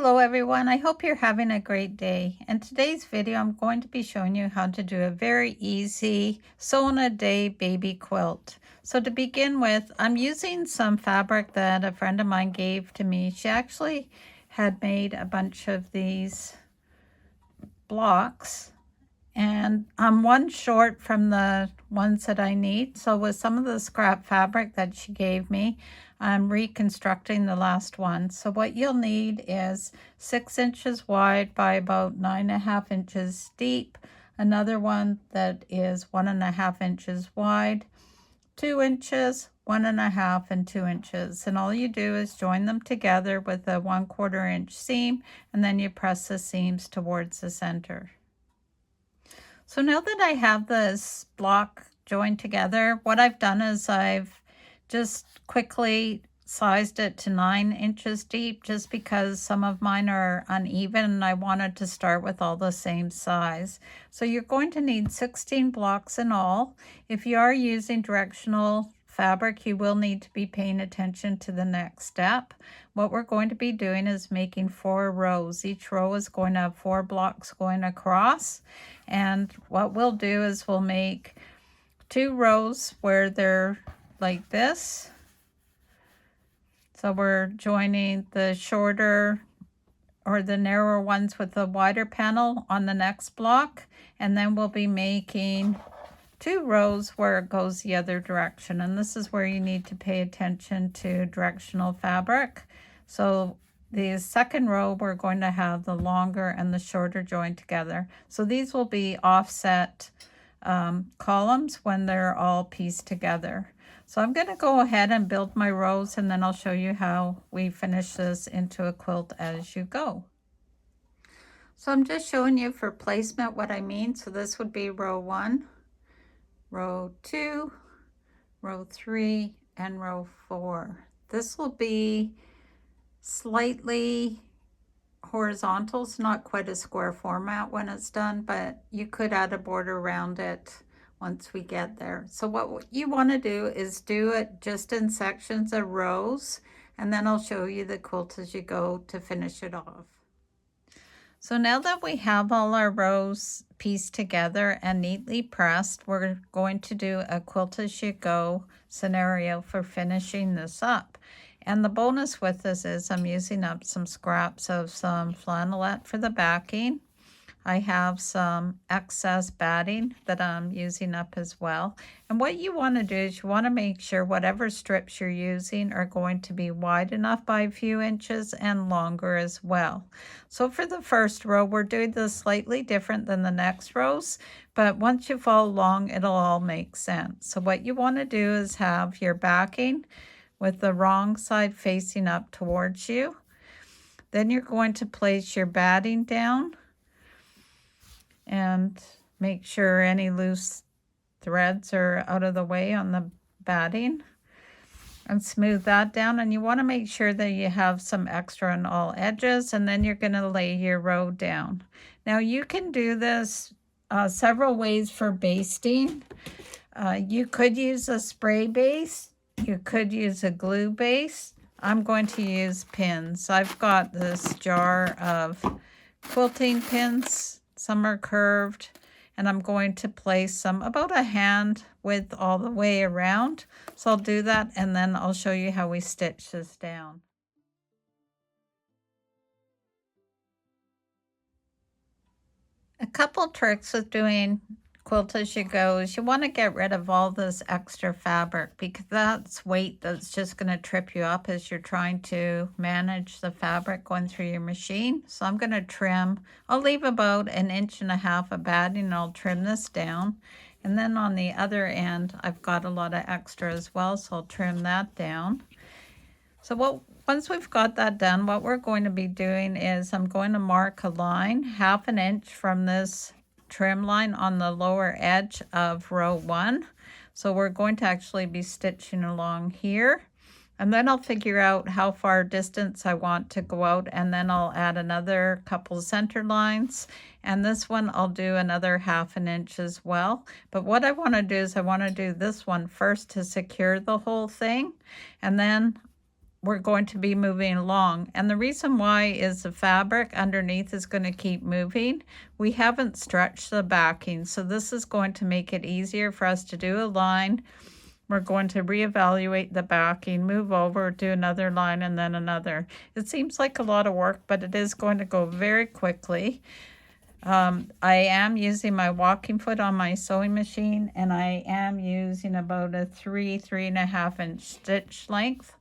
Hello everyone, I hope you're having a great day. In today's video, I'm going to be showing you how to do a very easy sew in a day baby quilt. So to begin with, I'm using some fabric that a friend of mine gave to me. She actually had made a bunch of these blocks and I'm one short from the ones that I need. So with some of the scrap fabric that she gave me, I'm reconstructing the last one. So what you'll need is 6 inches wide by about 9.5 inches deep, another one that is 1.5 inches wide, 2 inches, 1.5 and 2 inches. And all you do is join them together with a 1/4 inch seam, and then you press the seams towards the center. So now that I have this block joined together, what I've done is I've just quickly sized it to 9 inches deep just because some of mine are uneven and I wanted to start with all the same size. So you're going to need 16 blocks in all. If you are using directional fabric, you will need to be paying attention to the next step. What we're going to be doing is making 4 rows. Each row is going to have 4 blocks going across. And what we'll do is we'll make 2 rows where they're like this. So we're joining the shorter or the narrower ones with the wider panel on the next block. And then we'll be making 2 rows where it goes the other direction. And this is where you need to pay attention to directional fabric. So the second row, we're going to have the longer and the shorter joined together. So these will be offset columns when they're all pieced together. So I'm going to go ahead and build my rows, and then I'll show you how we finish this into a quilt as you go. So I'm just showing you for placement what I mean. So this would be row 1, row 2, row 3, and row 4. This will be slightly horizontal, so not quite a square format when it's done, but you could add a border around it once we get there. So what you want to do is do it just in sections of rows, and then I'll show you the quilt as you go to finish it off. So now that we have all our rows pieced together and neatly pressed, we're going to do a quilt as you go scenario for finishing this up. And the bonus with this is I'm using up some scraps of some flannelette for the backing. I have some excess batting that I'm using up as well. And what you want to do is you want to make sure whatever strips you're using are going to be wide enough by a few inches and longer as well. So for the first row, we're doing this slightly different than the next rows, but once you follow along, it'll all make sense. So what you want to do is have your backing with the wrong side facing up towards you. Then you're going to place your batting down and make sure any loose threads are out of the way on the batting and smooth that down. And you want to make sure that you have some extra on all edges, and then you're going to lay your row down. Now you can do this several ways for basting. You could use a spray base. You could use a glue base. I'm going to use pins. I've got this jar of quilting pins. Some are curved, and I'm going to place some about a hand width all the way around. So I'll do that, and then I'll show you how we stitch this down. A couple tricks with doing quilt as you go is you want to get rid of all this extra fabric, because that's weight that's just going to trip you up as you're trying to manage the fabric going through your machine. So I'm going to trim. I'll leave about 1.5 inches of batting, and I'll trim this down. And then on the other end, I've got a lot of extra as well, so I'll trim that down. So once we've got that done, what we're going to be doing is I'm going to mark a line 1/2 inch from this trim line on the lower edge of row 1. So we're going to actually be stitching along here, and then I'll figure out how far distance I want to go out, and then I'll add another couple center lines, and this one I'll do another 1/2 inch as well. But what I want to do is I want to do this one first to secure the whole thing, and then we're going to be moving along. And the reason why is the fabric underneath is going to keep moving. We haven't stretched the backing, so this is going to make it easier for us to do a line. We're going to reevaluate the backing, move over, do another line, and then another. It seems like a lot of work, but it is going to go very quickly. I am using my walking foot on my sewing machine, and I am using about a 3.5 inch stitch length.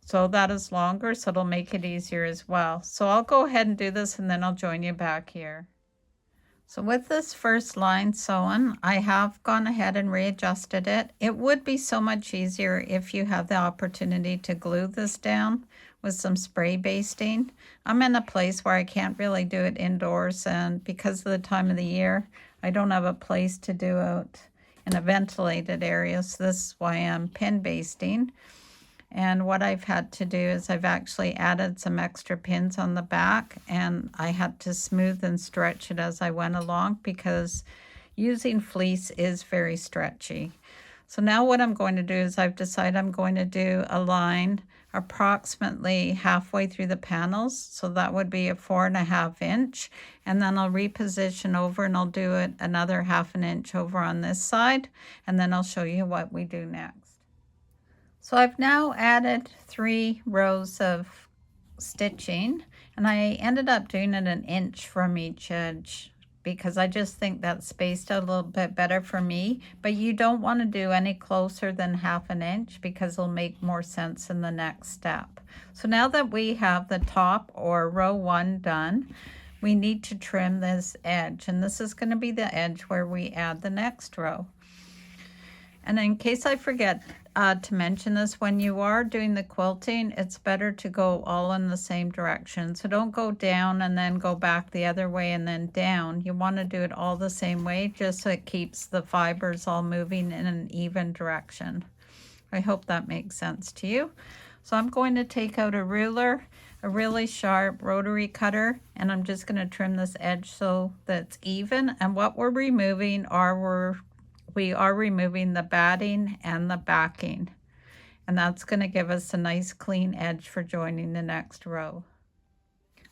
So that is longer, so it'll make it easier as well. So I'll go ahead and do this, and then I'll join you back here. So with this first line sewn, I have gone ahead and readjusted it. It would be so much easier if you have the opportunity to glue this down with some spray basting. I'm in a place where I can't really do it indoors, and because of the time of the year, I don't have a place to do it in a ventilated area, so this is why I'm pin basting. And what I've had to do is I've actually added some extra pins on the back, and I had to smooth and stretch it as I went along because using fleece is very stretchy. So now what I'm going to do is I've decided I'm going to do a line approximately halfway through the panels. So that would be a 4.5 inch. And then I'll reposition over and I'll do it another 1/2 inch over on this side. And then I'll show you what we do next. So I've now added 3 rows of stitching, and I ended up doing it 1 inch from each edge because I just think that's spaced out a little bit better for me, but you don't want to do any closer than 1/2 inch because it'll make more sense in the next step. So now that we have the top or row 1 done, we need to trim this edge, and this is going to be the edge where we add the next row. And in case I forget to mention this, when you are doing the quilting, it's better to go all in the same direction. So don't go down and then go back the other way and then down. You want to do it all the same way, just so it keeps the fibers all moving in an even direction. I hope that makes sense to you. So I'm going to take out a ruler, a really sharp rotary cutter, and I'm just going to trim this edge so that it's even. And what we're removing are we are removing the batting and the backing, and that's going to give us a nice clean edge for joining the next row.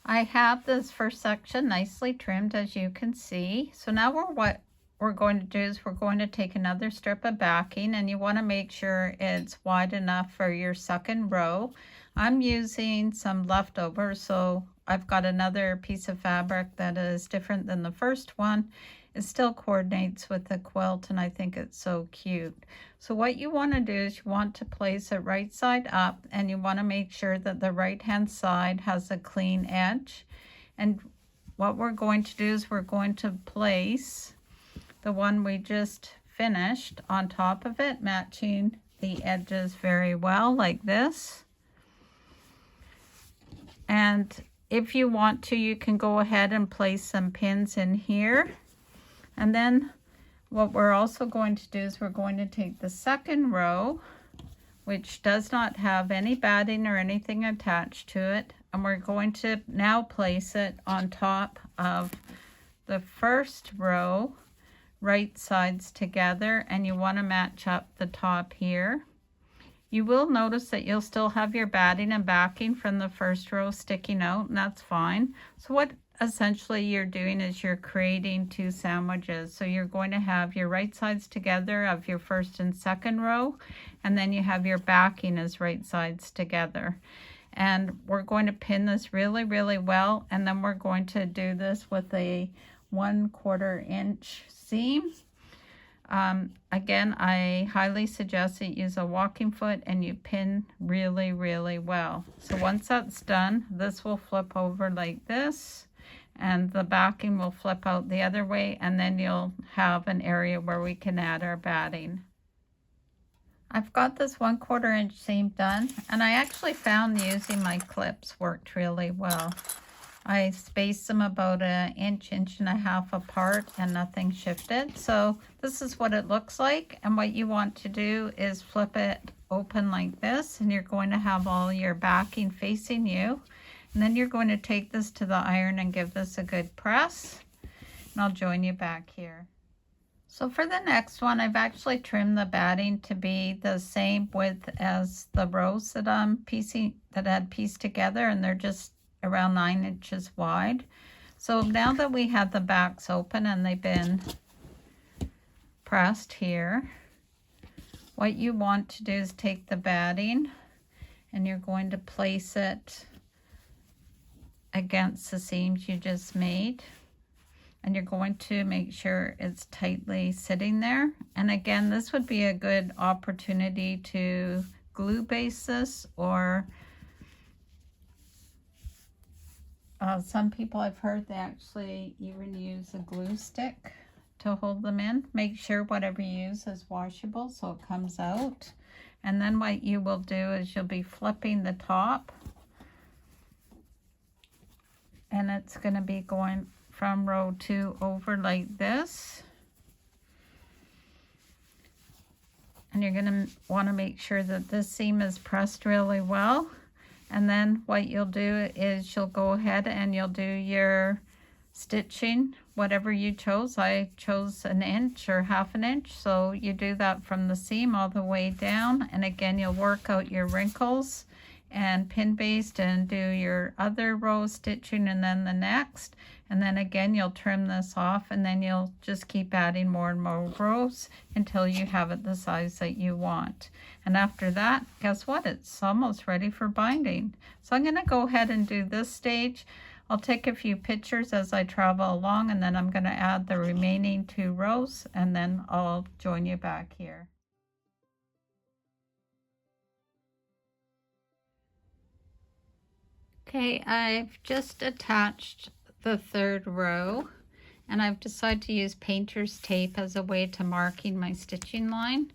I have this first section nicely trimmed, as you can see. So now what we're going to do is we're going to take another strip of backing, and you want to make sure it's wide enough for your second row. I'm using some leftovers, so I've got another piece of fabric that is different than the first one. It still coordinates with the quilt, and I think it's so cute. So what you want to do is you want to place it right side up, and you want to make sure that the right hand side has a clean edge. And what we're going to do is we're going to place the one we just finished on top of it, matching the edges very well like this. And if you want to, you can go ahead and place some pins in here. And then what we're also going to do is we're going to take the second row, which does not have any batting or anything attached to it, and we're going to now place it on top of the first row, right sides together, and you want to match up the top here. You will notice that you'll still have your batting and backing from the first row sticking out, and that's fine. So what essentially you're doing is you're creating 2 sandwiches. So you're going to have your right sides together of your first and second row, and then you have your backing as right sides together. And we're going to pin this really, really well, and then we're going to do this with a 1/4 inch seam. Again, I highly suggest that you use a walking foot and you pin really, really well. So once that's done, this will flip over like this, and the backing will flip out the other way, and then you'll have an area where we can add our batting. I've got this 1/4 inch seam done, and I actually found using my clips worked really well. I spaced them about 1 inch, 1.5 inches apart, and nothing shifted. So this is what it looks like, and what you want to do is flip it open like this, and you're going to have all your backing facing you. And then you're going to take this to the iron and give this a good press, and I'll join you back here. So for the next one, I've actually trimmed the batting to be the same width as the rows that I'm piecing, that I had pieced together, and they're just around 9 inches wide. So now that we have the backs open and they've been pressed here, what you want to do is take the batting and you're going to place it against the seams you just made. And you're going to make sure it's tightly sitting there. And again, this would be a good opportunity to glue base this, or some people I've heard they actually even use a glue stick to hold them in. Make sure whatever you use is washable so it comes out. And then what you will do is you'll be flipping the top, and it's going to be going from row 2 over like this. And you're going to want to make sure that this seam is pressed really well. And then what you'll do is you'll go ahead and you'll do your stitching, whatever you chose. I chose 1 inch or 1/2 inch. So you do that from the seam all the way down. And again, you'll work out your wrinkles and pin baste and do your other row stitching, and then the next. And then again, you'll trim this off, and then you'll just keep adding more and more rows until you have it the size that you want. And after that, guess what? It's almost ready for binding. So I'm going to go ahead and do this stage. I'll take a few pictures as I travel along, and then I'm going to add the remaining 2 rows, and then I'll join you back here. Okay, I've just attached the 3rd row, and I've decided to use painter's tape as a way to marking my stitching line,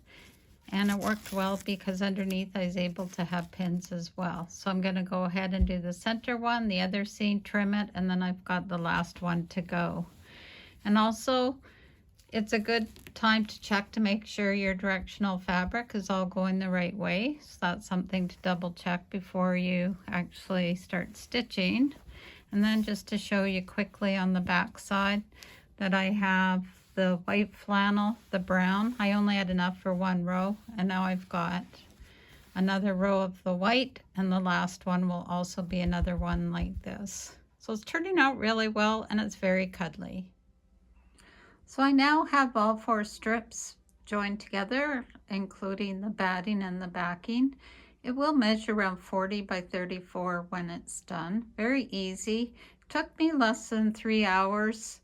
and it worked well because underneath I was able to have pins as well. So I'm going to go ahead and do the center one, the other seam, trim it, and then I've got the last one to go. And also, it's a good time to check to make sure your directional fabric is all going the right way. So that's something to double check before you actually start stitching. And then just to show you quickly on the back side that I have the white flannel, the brown. I only had enough for 1 row, and now I've got another row of the white, and the last one will also be another one like this. So it's turning out really well, and it's very cuddly. So I now have all 4 strips joined together, including the batting and the backing. It will measure around 40 by 34 when it's done. Very easy. Took me less than 3 hours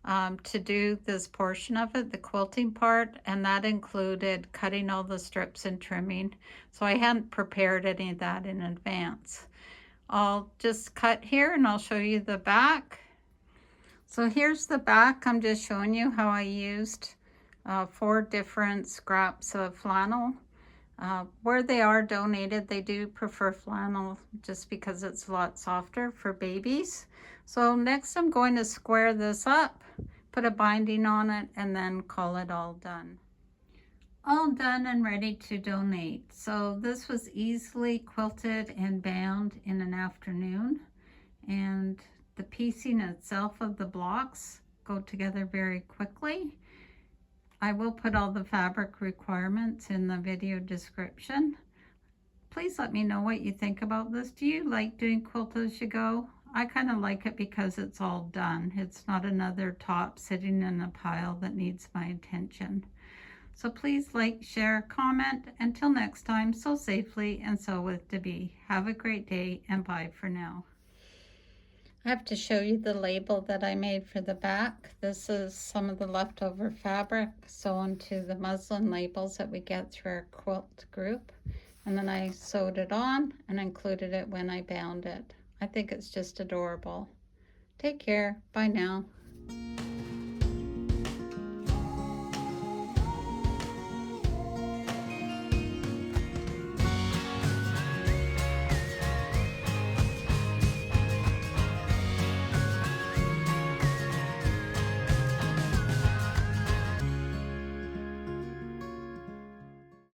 to do this portion of it, the quilting part, and that included cutting all the strips and trimming. So I hadn't prepared any of that in advance. I'll just cut here and I'll show you the back. So here's the back. I'm just showing you how I used 4 different scraps of flannel. Where they are donated, they do prefer flannel just because it's a lot softer for babies. So next I'm going to square this up, put a binding on it, and then call it all done. All done and ready to donate. So this was easily quilted and bound in an afternoon, and the piecing itself of the blocks go together very quickly. I will put all the fabric requirements in the video description. Please let me know what you think about this. Do you like doing Quilt As You Go? I kind of like it because it's all done. It's not another top sitting in a pile that needs my attention. So please like, share, comment. Until next time, sew safely and sew with Debee. Have a great day, and bye for now. I have to show you the label that I made for the back. This is some of the leftover fabric sewn to the muslin labels that we get through our quilt group. And then I sewed it on and included it when I bound it. I think it's just adorable. Take care. Bye now.